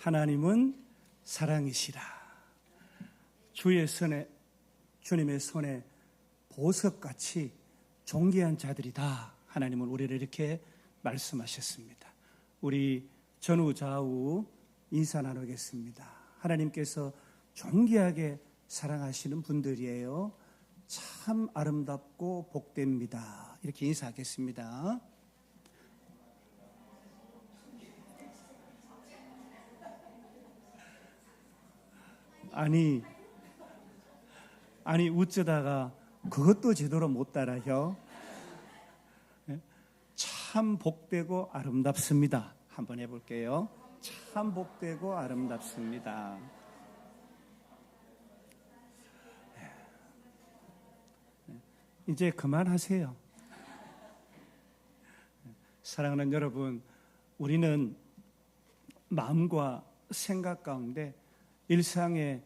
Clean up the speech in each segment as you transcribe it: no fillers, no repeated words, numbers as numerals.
하나님은 사랑이시라. 주님의 손에 보석같이 존귀한 자들이다. 하나님은 우리를 이렇게 말씀하셨습니다. 우리 전후 좌우 인사 나누겠습니다. 하나님께서 존귀하게 사랑하시는 분들이에요. 참 아름답고 복됩니다. 이렇게 인사하겠습니다. 아니 어쩌다가 그것도 제대로 못 따라요. 참 복되고 아름답습니다. 한번 해볼게요. 참 복되고 아름답습니다. 이제 그만하세요. 사랑하는 여러분, 우리는 마음과 생각 가운데 일상의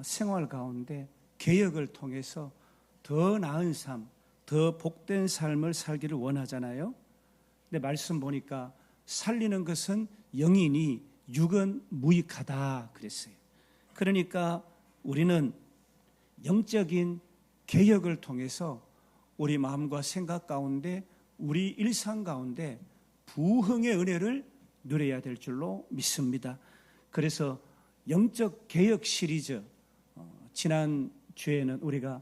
생활 가운데 개혁을 통해서 더 나은 삶, 더 복된 삶을 살기를 원하잖아요. 근데 말씀 보니까 살리는 것은 영이니 육은 무익하다 그랬어요. 그러니까 우리는 영적인 개혁을 통해서 우리 마음과 생각 가운데, 우리 일상 가운데 부흥의 은혜를 누려야 될 줄로 믿습니다. 그래서 영적 개혁 시리즈, 지난 주에는 우리가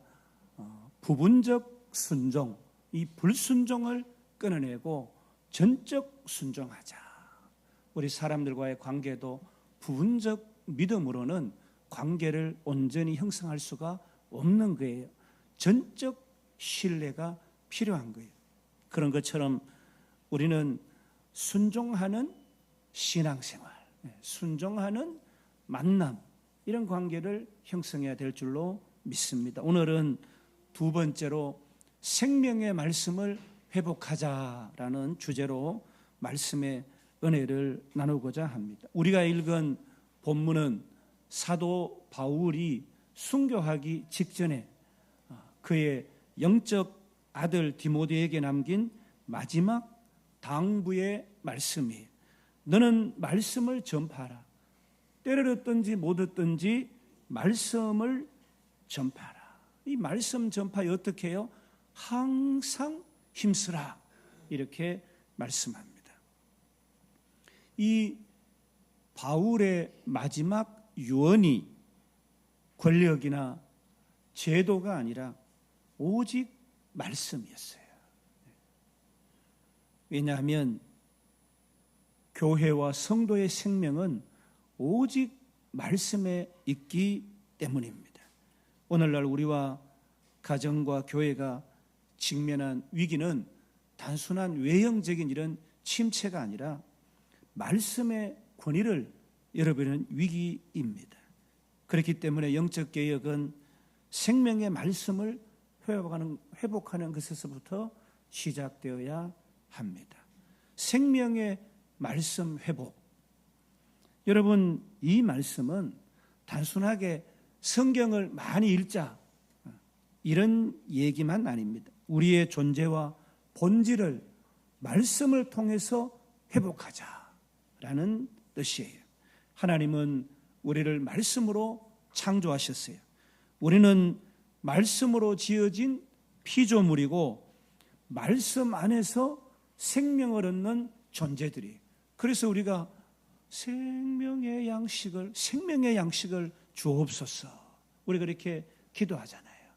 부분적 순종, 이 불순종을 끊어내고 전적 순종하자. 우리 사람들과의 관계도 부분적 믿음으로는 관계를 온전히 형성할 수가 없는 거예요. 전적 신뢰가 필요한 거예요. 그런 것처럼 우리는 순종하는 신앙생활, 순종하는 만남, 이런 관계를 형성해야 될 줄로 믿습니다. 오늘은 두 번째로 생명의 말씀을 회복하자라는 주제로 말씀의 은혜를 나누고자 합니다. 우리가 읽은 본문은 사도 바울이 순교하기 직전에 그의 영적 아들 디모데에게 남긴 마지막 당부의 말씀이에요. 너는 말씀을 전파하라. 때를 얻든지 못 얻든지 말씀을 전파하라. 이 말씀 전파에 어떻게 해요? 항상 힘쓰라. 이렇게 말씀합니다. 이 바울의 마지막 유언이 권력이나 제도가 아니라 오직 말씀이었어요. 왜냐하면 교회와 성도의 생명은 오직 말씀에 있기 때문입니다. 오늘날 우리와 가정과 교회가 직면한 위기는 단순한 외형적인 이런 침체가 아니라 말씀의 권위를 잃어버리는 위기입니다. 그렇기 때문에 영적 개혁은 생명의 말씀을 회복하는 것에서부터 시작되어야 합니다. 생명의 말씀 회복. 여러분, 이 말씀은 단순하게 성경을 많이 읽자, 이런 얘기만 아닙니다. 우리의 존재와 본질을 말씀을 통해서 회복하자라는 뜻이에요. 하나님은 우리를 말씀으로 창조하셨어요. 우리는 말씀으로 지어진 피조물이고 말씀 안에서 생명을 얻는 존재들이에요. 그래서 우리가 생명의 양식을 주옵소서. 우리가 이렇게 기도하잖아요.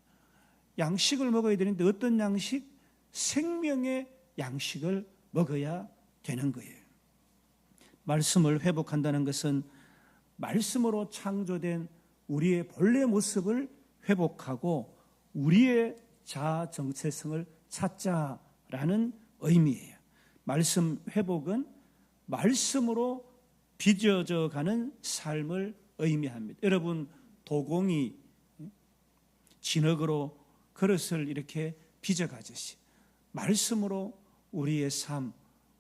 양식을 먹어야 되는데 어떤 양식? 생명의 양식을 먹어야 되는 거예요. 말씀을 회복한다는 것은 말씀으로 창조된 우리의 본래 모습을 회복하고 우리의 자아 정체성을 찾자라는 의미예요. 말씀 회복은 말씀으로 빚어져 가는 삶을 의미합니다. 여러분, 도공이 진흙으로 그릇을 이렇게 빚어가듯이 말씀으로 우리의 삶,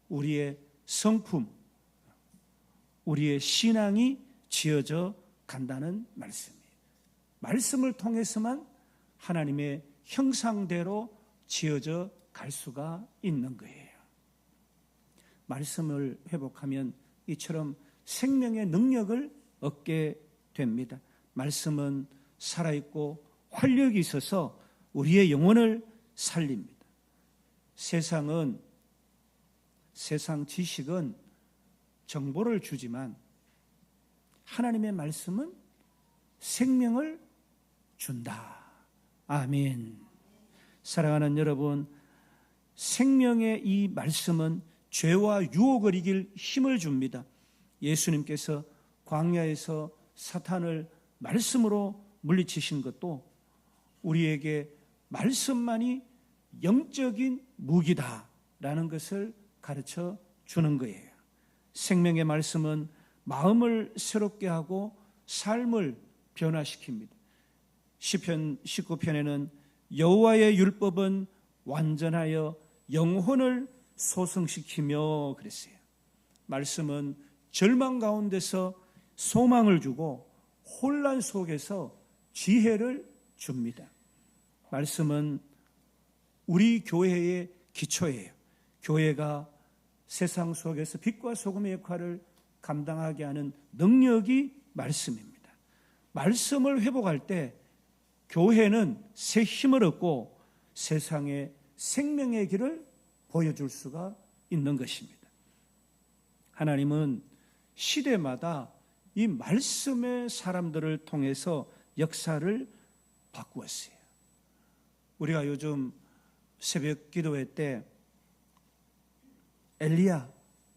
우리의 성품, 우리의 신앙이 지어져 간다는 말씀이에요. 말씀을 통해서만 하나님의 형상대로 지어져 갈 수가 있는 거예요. 말씀을 회복하면 이처럼 생명의 능력을 얻게 됩니다. 말씀은 살아있고 활력이 있어서 우리의 영혼을 살립니다. 세상 지식은 정보를 주지만 하나님의 말씀은 생명을 준다. 아멘. 사랑하는 여러분, 생명의 이 말씀은 죄와 유혹을 이길 힘을 줍니다. 예수님께서 광야에서 사탄을 말씀으로 물리치신 것도 우리에게 말씀만이 영적인 무기다라는 것을 가르쳐 주는 거예요. 생명의 말씀은 마음을 새롭게 하고 삶을 변화시킵니다. 시편 19편에는 여호와의 율법은 완전하여 영혼을 소성시키며 그랬어요. 말씀은 절망 가운데서 소망을 주고 혼란 속에서 지혜를 줍니다. 말씀은 우리 교회의 기초예요. 교회가 세상 속에서 빛과 소금의 역할을 감당하게 하는 능력이 말씀입니다. 말씀을 회복할 때 교회는 새 힘을 얻고 세상에 생명의 길을 보여줄 수가 있는 것입니다. 하나님은 시대마다 이 말씀의 사람들을 통해서 역사를 바꾸었어요. 우리가 요즘 새벽 기도회 때 엘리야,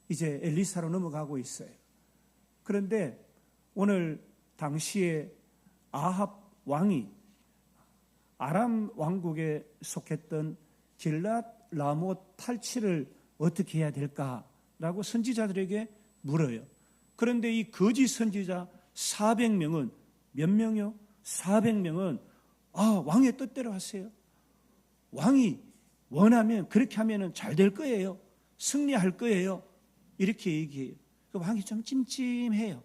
이제 엘리사로 넘어가고 있어요. 그런데 오늘 당시에 아합 왕이 아람 왕국에 속했던 길랏 라못 탈취를 어떻게 해야 될까라고 선지자들에게 물어요. 그런데 이 거짓 선지자 400명은 몇 명이요? 400명은 왕의 뜻대로 하세요. 왕이 원하면 그렇게 하면 잘 될 거예요. 승리할 거예요. 이렇게 얘기해요. 그 왕이 좀 찜찜해요.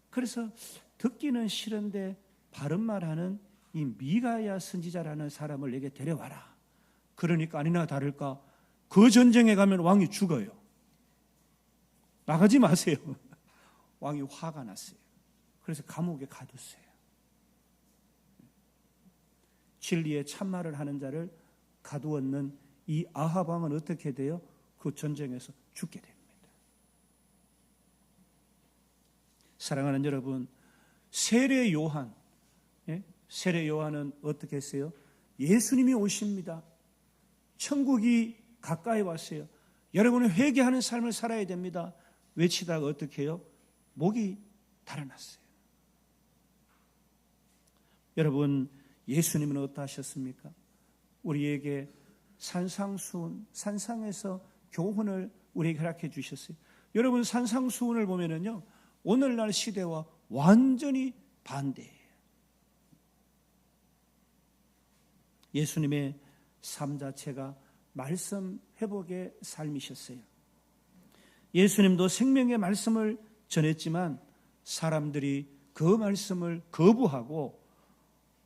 그래서 듣기는 싫은데 바른 말하는 이 미가야 선지자라는 사람을 내게 데려와라. 그러니까 아니나 다를까 그 전쟁에 가면 왕이 죽어요. 나가지 마세요. 왕이 화가 났어요. 그래서 감옥에 가뒀어요. 진리의 참말을 하는 자를 가두었는 이 아합 왕은 어떻게 돼요? 그 전쟁에서 죽게 됩니다. 사랑하는 여러분, 세례 요한, 세례 요한은 어떻게 했어요? 예수님이 오십니다. 천국이 가까이 왔어요. 여러분은 회개하는 삶을 살아야 됩니다. 외치다가 어떻게 해요? 목이 달아났어요. 여러분, 예수님은 어떠하셨습니까? 우리에게 산상수훈, 산상에서 교훈을 우리에게 허락해 주셨어요. 여러분, 산상수훈을 보면은요, 오늘날 시대와 완전히 반대예요. 예수님의 삶 자체가 말씀 회복의 삶이셨어요. 예수님도 생명의 말씀을 전했지만 사람들이 그 말씀을 거부하고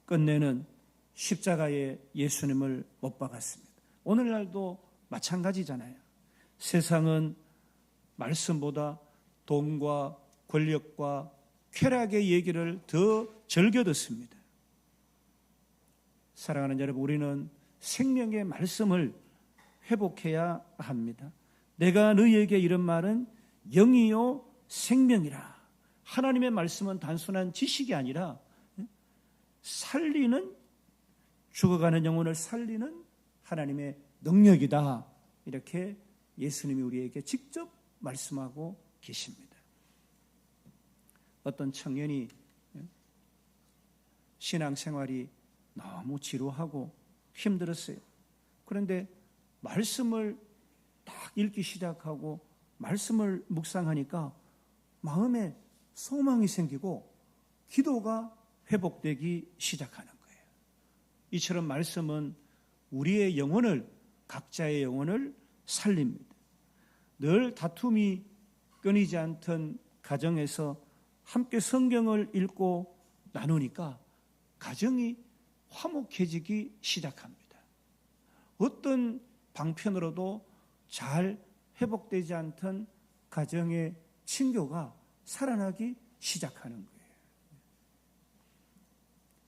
끝내는 십자가에 예수님을 못 박았습니다. 오늘날도 마찬가지잖아요. 세상은 말씀보다 돈과 권력과 쾌락의 얘기를 더 즐겨 듣습니다. 사랑하는 여러분, 우리는 생명의 말씀을 회복해야 합니다. 내가 너희에게 이런 말은 영이요 생명이라. 하나님의 말씀은 단순한 지식이 아니라 살리는, 죽어가는 영혼을 살리는 하나님의 능력이다. 이렇게 예수님이 우리에게 직접 말씀하고 계십니다. 어떤 청년이 신앙생활이 너무 지루하고 힘들었어요. 그런데 말씀을 딱 읽기 시작하고 말씀을 묵상하니까 마음에 소망이 생기고 기도가 회복되기 시작하는 거예요. 이처럼 말씀은 우리의 영혼을, 각자의 영혼을 살립니다. 늘 다툼이 끊이지 않던 가정에서 함께 성경을 읽고 나누니까 가정이 화목해지기 시작합니다. 어떤 방편으로도 잘 회복되지 않던 가정의 친교가 살아나기 시작하는 거예요.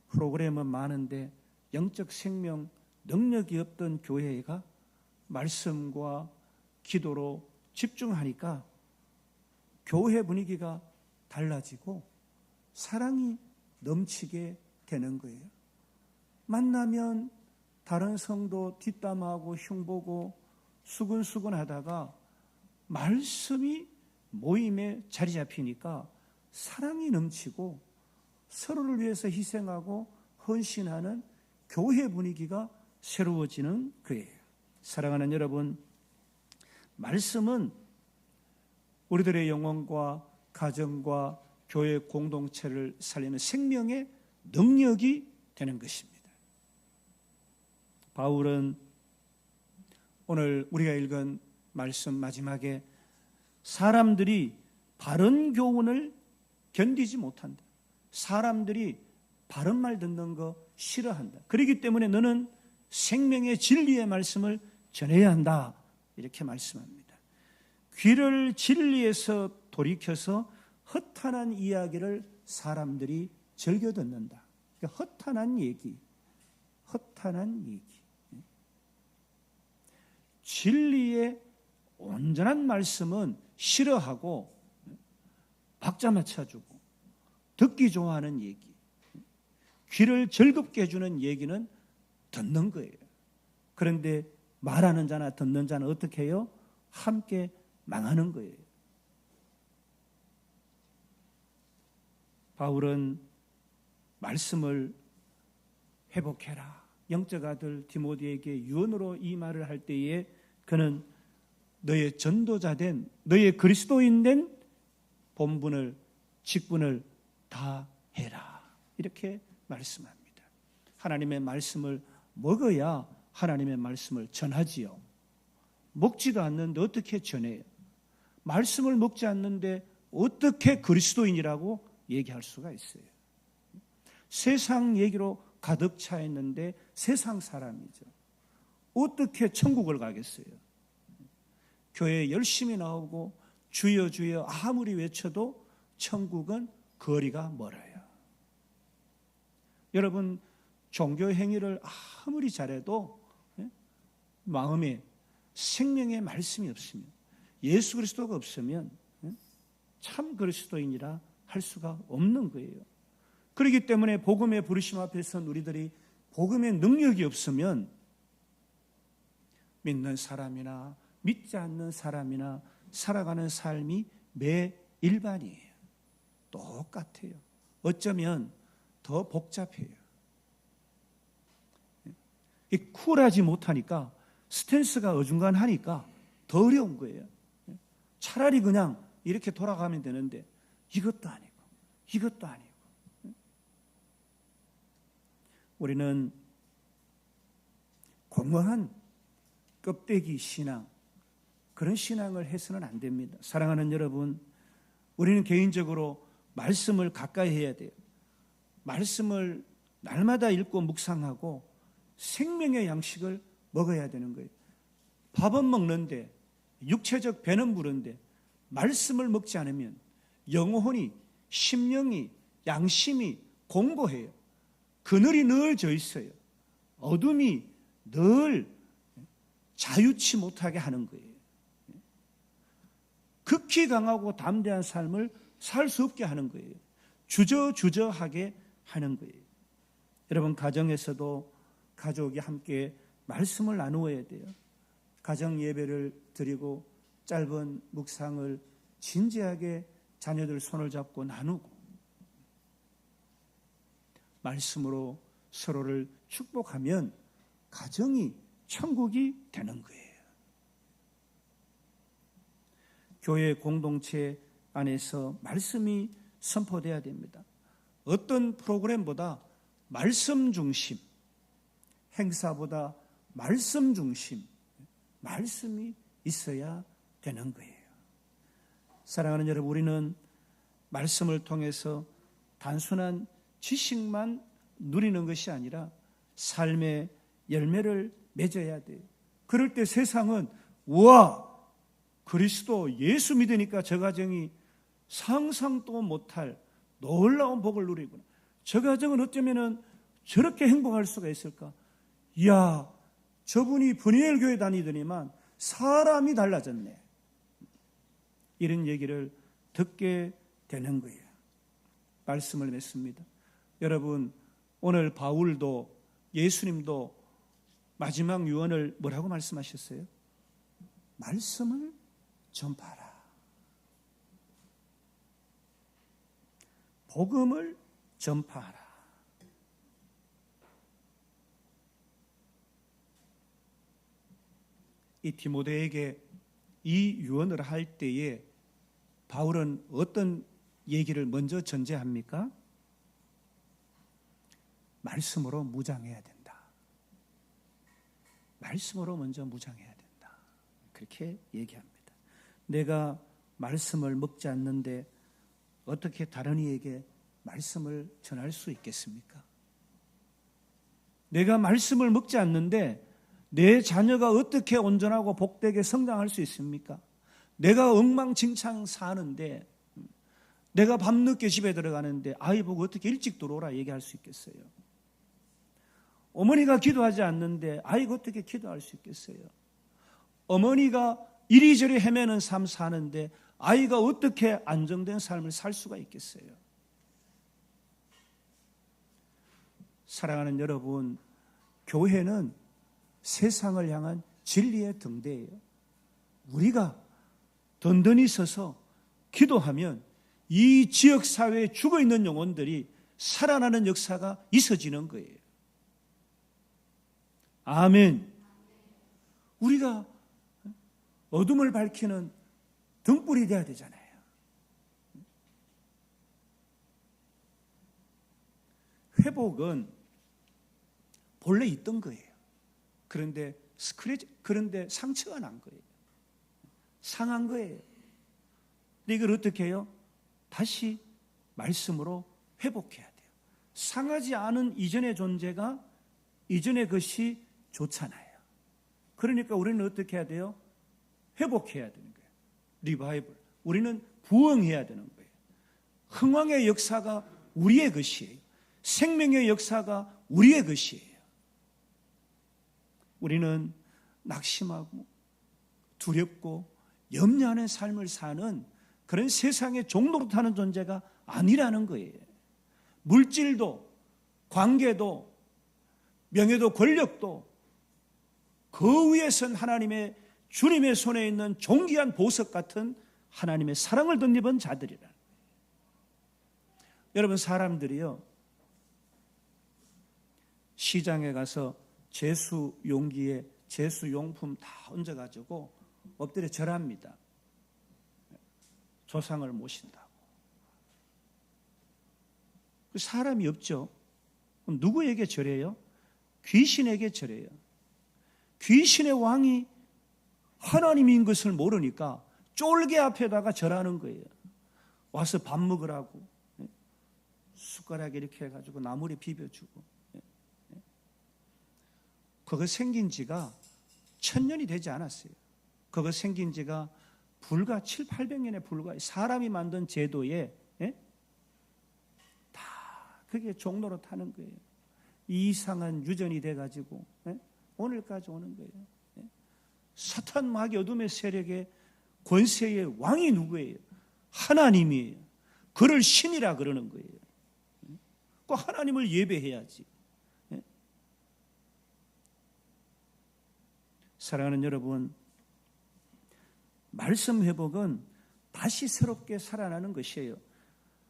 프로그램은 많은데 영적 생명 능력이 없던 교회가 말씀과 기도로 집중하니까 교회 분위기가 달라지고 사랑이 넘치게 되는 거예요. 만나면 다른 성도 뒷담하고 흉보고 수근수근 하다가 말씀이 모임에 자리 잡히니까 사랑이 넘치고 서로를 위해서 희생하고 헌신하는 교회 분위기가 새로워지는 거예요. 사랑하는 여러분, 말씀은 우리들의 영혼과 가정과 교회 공동체를 살리는 생명의 능력이 되는 것입니다. 바울은 오늘 우리가 읽은 말씀 마지막에 사람들이 바른 교훈을 견디지 못한다. 사람들이 바른 말 듣는 거 싫어한다. 그렇기 때문에 너는 생명의 진리의 말씀을 전해야 한다. 이렇게 말씀합니다. 귀를 진리에서 돌이켜서 허탄한 이야기를 사람들이 즐겨 듣는다. 그러니까 허탄한 얘기. 진리의 온전한 말씀은 싫어하고 박자 맞춰주고 듣기 좋아하는 얘기, 귀를 즐겁게 해주는 얘기는 듣는 거예요. 그런데 말하는 자나 듣는 자는 어떻게 해요? 함께 망하는 거예요. 바울은 말씀을 회복해라. 영적 아들 디모데에게 유언으로 이 말을 할 때에 그는 너의 전도자된, 너의 그리스도인된 본분을, 직분을 다 해라. 이렇게 말씀합니다. 하나님의 말씀을 먹어야 하나님의 말씀을 전하지요. 먹지도 않는데 어떻게 전해요? 말씀을 먹지 않는데 어떻게 그리스도인이라고 얘기할 수가 있어요? 세상 얘기로 가득 차 있는데 세상 사람이죠. 어떻게 천국을 가겠어요? 교회에 열심히 나오고 주여 주여 아무리 외쳐도 천국은 거리가 멀어요. 여러분, 종교 행위를 아무리 잘해도 마음에 생명의 말씀이 없으면, 예수 그리스도가 없으면 참 그리스도인이라 할 수가 없는 거예요. 그렇기 때문에 복음의 부르심 앞에서 우리들이 복음의 능력이 없으면 믿는 사람이나 믿지 않는 사람이나 살아가는 삶이 매일반이에요. 똑같아요. 어쩌면 더 복잡해요. 쿨하지 못하니까, 스탠스가 어중간하니까 더 어려운 거예요. 차라리 그냥 이렇게 돌아가면 되는데 이것도 아니고 우리는 공허한 껍데기 신앙, 그런 신앙을 해서는 안 됩니다. 사랑하는 여러분, 우리는 개인적으로 말씀을 가까이 해야 돼요. 말씀을 날마다 읽고 묵상하고 생명의 양식을 먹어야 되는 거예요. 밥은 먹는데, 육체적 배는 부른데 말씀을 먹지 않으면 영혼이, 심령이, 양심이 공고해요. 그늘이 늘 져 있어요. 어둠이 늘 자유치 못하게 하는 거예요. 극히 강하고 담대한 삶을 살 수 없게 하는 거예요. 주저하게 하는 거예요. 여러분, 가정에서도 가족이 함께 말씀을 나누어야 돼요. 가정 예배를 드리고 짧은 묵상을 진지하게 자녀들 손을 잡고 나누고 말씀으로 서로를 축복하면 가정이 천국이 되는 거예요. 교회 공동체 안에서 말씀이 선포돼야 됩니다. 어떤 프로그램보다 말씀 중심, 행사보다 말씀 중심, 말씀이 있어야 되는 거예요. 사랑하는 여러분, 우리는 말씀을 통해서 단순한 지식만 누리는 것이 아니라 삶의 열매를 맺어야 돼요. 그럴 때 세상은 우와, 그리스도 예수 믿으니까 저 가정이 상상도 못할 놀라운 복을 누리구나. 저 가정은 어쩌면 저렇게 행복할 수가 있을까? 이야, 저분이 브니엘 교회 다니더니만 사람이 달라졌네. 이런 얘기를 듣게 되는 거예요. 말씀을 맺습니다. 여러분, 오늘 바울도 예수님도 마지막 유언을 뭐라고 말씀하셨어요? 말씀을 전파하라. 복음을 전파하라. 이 디모데에게 이 유언을 할 때에 바울은 어떤 얘기를 먼저 전제합니까? 말씀으로 무장해야 된다. 말씀으로 먼저 무장해야 된다. 그렇게 얘기합니다. 내가 말씀을 먹지 않는데 어떻게 다른 이에게 말씀을 전할 수 있겠습니까? 내가 말씀을 먹지 않는데 내 자녀가 어떻게 온전하고 복되게 성장할 수 있습니까? 내가 엉망진창 사는데, 내가 밤늦게 집에 들어가는데 아이 보고 어떻게 일찍 들어오라 얘기할 수 있겠어요? 어머니가 기도하지 않는데 아이가 어떻게 기도할 수 있겠어요? 어머니가 이리저리 헤매는 삶 사는데 아이가 어떻게 안정된 삶을 살 수가 있겠어요? 사랑하는 여러분, 교회는 세상을 향한 진리의 등대예요. 우리가 든든히 서서 기도하면 이 지역사회에 죽어있는 영혼들이 살아나는 역사가 있어지는 거예요. 아멘. 우리가 어둠을 밝히는 등불이 돼야 되잖아요. 회복은 본래 있던 거예요. 그런데 상처가 난 거예요. 상한 거예요. 근데 이걸 어떻게 해요? 다시 말씀으로 회복해야 돼요. 상하지 않은 이전의 존재가 이전의 것이 좋잖아요. 그러니까 우리는 어떻게 해야 돼요? 회복해야 되는 거예요. 리바이벌. 우리는 부흥해야 되는 거예요. 흥왕의 역사가 우리의 것이에요. 생명의 역사가 우리의 것이에요. 우리는 낙심하고 두렵고 염려하는 삶을 사는 그런 세상의 종로로 타는 존재가 아니라는 거예요. 물질도 관계도 명예도 권력도 그 위에선 하나님의 주님의 손에 있는 존귀한 보석 같은 하나님의 사랑을 덧입은 자들이라. 여러분, 사람들이요, 시장에 가서 제수 용기에 제수 용품 다 얹어가지고 엎드려 절합니다. 조상을 모신다고. 사람이 없죠. 그럼 누구에게 절해요? 귀신에게 절해요. 귀신의 왕이 하나님인 것을 모르니까 쫄개 앞에다가 절하는 거예요. 와서 밥 먹으라고 숟가락에 이렇게 해가지고 나물에 비벼주고. 그거 생긴 지가 1000년이 되지 않았어요. 그거 생긴 지가 불과 700~800년에 불과해요. 사람이 만든 제도에 다 그게 종로로 타는 거예요. 이상한 유전이 돼가지고 오늘까지 오는 거예요. 사탄 마귀 어둠의 세력의 권세의 왕이 누구예요? 하나님이에요. 그를 신이라 그러는 거예요. 그 하나님을 예배해야지. 사랑하는 여러분, 말씀 회복은 다시 새롭게 살아나는 것이에요.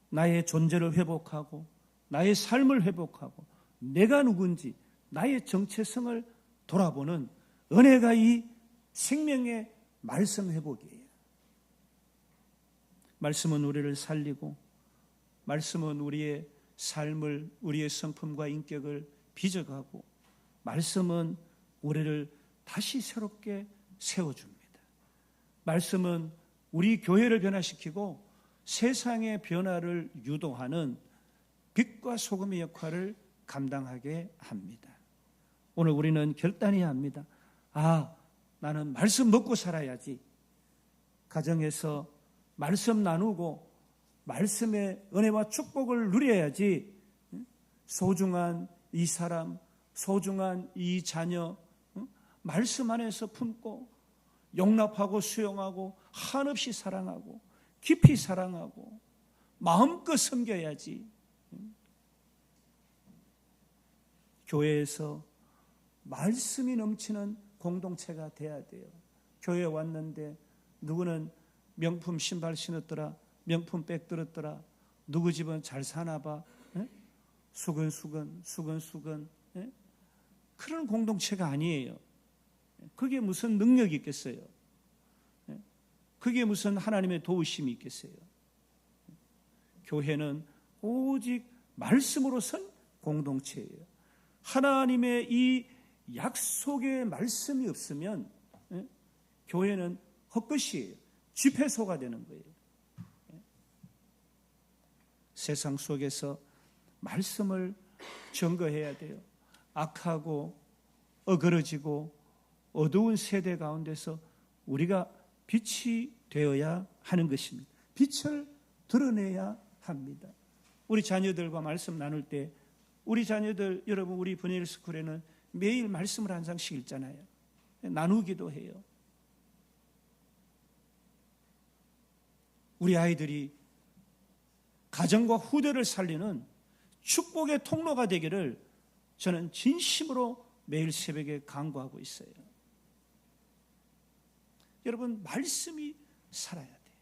나의 존재를 회복하고 나의 삶을 회복하고 내가 누군지 나의 정체성을 돌아보는 은혜가 이 생명의 말씀 회복이에요. 말씀은 우리를 살리고 말씀은 우리의 삶을, 우리의 성품과 인격을 빚어가고 말씀은 우리를 다시 새롭게 세워줍니다. 말씀은 우리 교회를 변화시키고 세상의 변화를 유도하는 빛과 소금의 역할을 감당하게 합니다. 오늘 우리는 결단해야 합니다. 나는 말씀 먹고 살아야지. 가정에서 말씀 나누고 말씀의 은혜와 축복을 누려야지 소중한 이 사람, 소중한 이 자녀, 말씀 안에서 품고 용납하고 수용하고 한없이 사랑하고 깊이 사랑하고 마음껏 섬겨야지. 교회에서 말씀이 넘치는 공동체가 돼야 돼요. 교회에 왔는데 누구는 명품 신발 신었더라, 명품 백 들었더라, 누구 집은 잘 사나 봐, 수근수근 그런 공동체가 아니에요. 그게 무슨 능력이 있겠어요? 그게 무슨 하나님의 도우심이 있겠어요? 교회는 오직 말씀으로 선 공동체예요. 하나님의 이 약속의 말씀이 없으면 교회는 헛것이에요. 집회소가 되는 거예요. 세상 속에서 말씀을 증거해야 돼요. 악하고 어그러지고 어두운 세대 가운데서 우리가 빛이 되어야 하는 것입니다. 빛을 드러내야 합니다. 우리 자녀들과 말씀 나눌 때 우리 자녀들, 여러분, 우리 분일 스쿨에는 매일 말씀을 한 장씩 읽잖아요. 나누기도 해요. 우리 아이들이 가정과 후대를 살리는 축복의 통로가 되기를 저는 진심으로 매일 새벽에 간구하고 있어요. 여러분, 말씀이 살아야 돼요.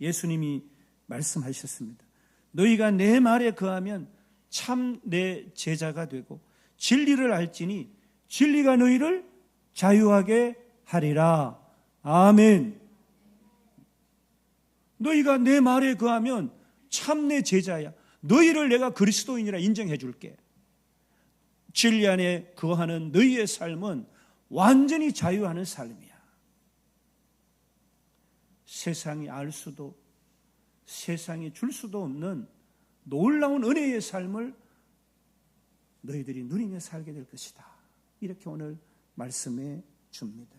예수님이 말씀하셨습니다. 너희가 내 말에 거하면 참 내 제자가 되고 진리를 알지니 진리가 너희를 자유하게 하리라. 아멘. 너희가 내 말에 거하면 참 내 제자야. 너희를 내가 그리스도인이라 인정해 줄게. 진리 안에 거하는 너희의 삶은 완전히 자유하는 삶이야. 세상이 알 수도 세상이 줄 수도 없는 놀라운 은혜의 삶을 너희들이 누리며 살게 될 것이다. 이렇게 오늘 말씀해 줍니다.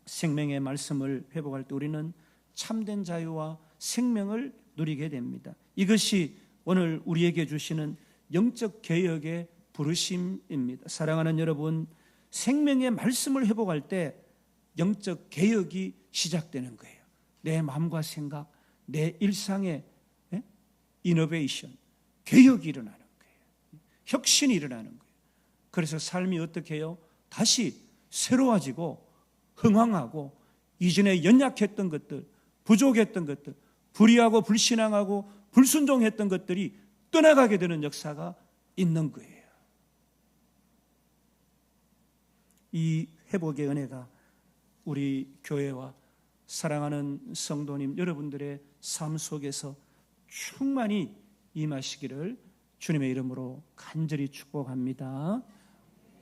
생명의 말씀을 회복할 때 우리는 참된 자유와 생명을 누리게 됩니다. 이것이 오늘 우리에게 주시는 영적 개혁의 부르심입니다. 사랑하는 여러분, 생명의 말씀을 회복할 때 영적 개혁이 시작되는 거예요. 내 마음과 생각, 내 일상의 이노베이션, 개혁이 일어나는 거예요. 혁신이 일어나는 거예요. 그래서 삶이 어떻게 해요? 다시 새로워지고 흥황하고 이전에 연약했던 것들, 부족했던 것들, 불의하고 불신앙하고 불순종했던 것들이 떠나가게 되는 역사가 있는 거예요. 이 회복의 은혜가 우리 교회와 사랑하는 성도님 여러분들의 삶 속에서 충만히 임하시기를 주님의 이름으로 간절히 축복합니다.